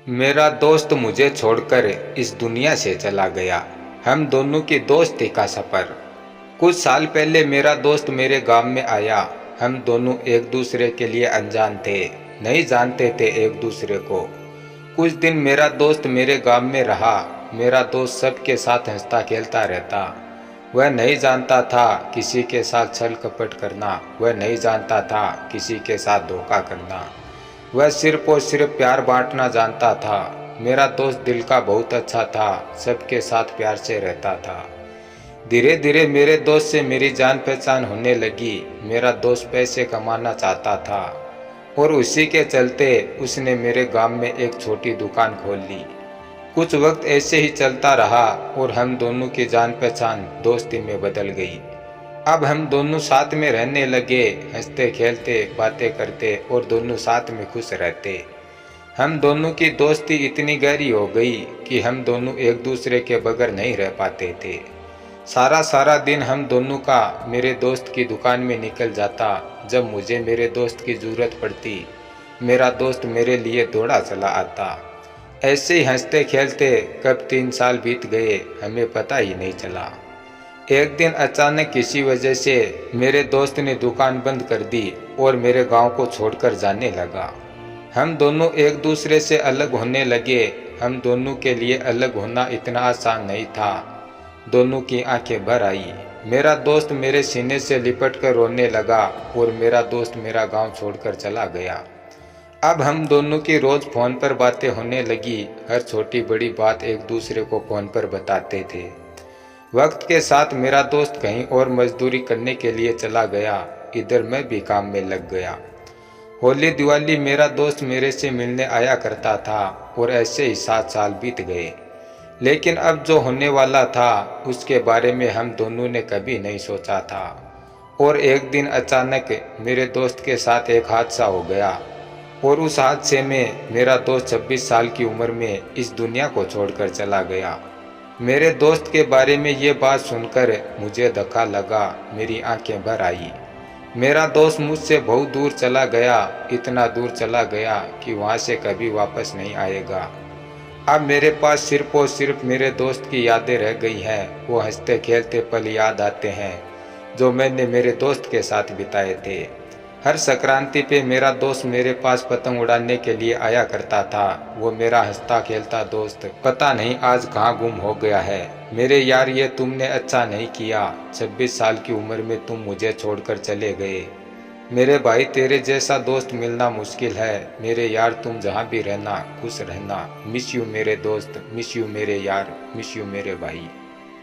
मेरा दोस्त मुझे छोड़कर इस दुनिया से चला गया। हम दोनों की दोस्ती का सफ़र। कुछ साल पहले मेरा दोस्त मेरे गांव में आया। हम दोनों एक दूसरे के लिए अनजान थे, नहीं जानते थे एक दूसरे को। कुछ दिन मेरा दोस्त मेरे गांव में रहा। मेरा दोस्त सबके साथ हंसता खेलता रहता। वह नहीं जानता था किसी के साथ छल कपट करना, वह नहीं जानता था किसी के साथ धोखा करना। वह सिर्फ और सिर्फ प्यार बांटना जानता था। मेरा दोस्त दिल का बहुत अच्छा था, सबके साथ प्यार से रहता था। धीरे धीरे मेरे दोस्त से मेरी जान पहचान होने लगी। मेरा दोस्त पैसे कमाना चाहता था और उसी के चलते उसने मेरे गांव में एक छोटी दुकान खोल ली। कुछ वक्त ऐसे ही चलता रहा और हम दोनों की जान पहचान दोस्ती में बदल गई। अब हम दोनों साथ में रहने लगे, हंसते खेलते बातें करते और दोनों साथ में खुश रहते। हम दोनों की दोस्ती इतनी गहरी हो गई कि हम दोनों एक दूसरे के बगैर नहीं रह पाते थे। सारा सारा दिन हम दोनों का मेरे दोस्त की दुकान में निकल जाता। जब मुझे मेरे दोस्त की ज़रूरत पड़ती, मेरा दोस्त मेरे लिए दौड़ा चला आता। ऐसे ही हंसते खेलते कब 3 साल बीत गए, हमें पता ही नहीं चला। एक दिन अचानक किसी वजह से मेरे दोस्त ने दुकान बंद कर दी और मेरे गांव को छोड़कर जाने लगा। हम दोनों एक दूसरे से अलग होने लगे। हम दोनों के लिए अलग होना इतना आसान नहीं था। दोनों की आंखें भर आई। मेरा दोस्त मेरे सीने से लिपट कर रोने लगा और मेरा दोस्त मेरा गांव छोड़कर चला गया। अब हम दोनों की रोज़ फ़ोन पर बातें होने लगी। हर छोटी बड़ी बात एक दूसरे को फ़ोन पर बताते थे। वक्त के साथ मेरा दोस्त कहीं और मजदूरी करने के लिए चला गया, इधर मैं भी काम में लग गया। होली दिवाली मेरा दोस्त मेरे से मिलने आया करता था और ऐसे ही 7 साल बीत गए। लेकिन अब जो होने वाला था उसके बारे में हम दोनों ने कभी नहीं सोचा था। और एक दिन अचानक मेरे दोस्त के साथ एक हादसा हो गया और उस हादसे में मेरा दोस्त 26 साल की उम्र में इस दुनिया को छोड़कर चला गया। मेरे दोस्त के बारे में ये बात सुनकर मुझे धक्का लगा, मेरी आंखें भर आई। मेरा दोस्त मुझसे बहुत दूर चला गया, इतना दूर चला गया कि वहाँ से कभी वापस नहीं आएगा। अब मेरे पास सिर्फ और सिर्फ मेरे दोस्त की यादें रह गई हैं। वो हंसते खेलते पल याद आते हैं जो मैंने मेरे दोस्त के साथ बिताए थे। हर संक्रांति पे मेरा दोस्त मेरे पास पतंग उड़ाने के लिए आया करता था। वो मेरा हंसता खेलता दोस्त पता नहीं आज कहाँ गुम हो गया है। मेरे यार, ये तुमने अच्छा नहीं किया। 26 साल की उम्र में तुम मुझे छोड़कर चले गए। मेरे भाई, तेरे जैसा दोस्त मिलना मुश्किल है। मेरे यार, तुम जहाँ भी रहना खुश रहना। मिस यू मेरे दोस्त, मिस यू मेरे यार, मिस यू मेरे भाई।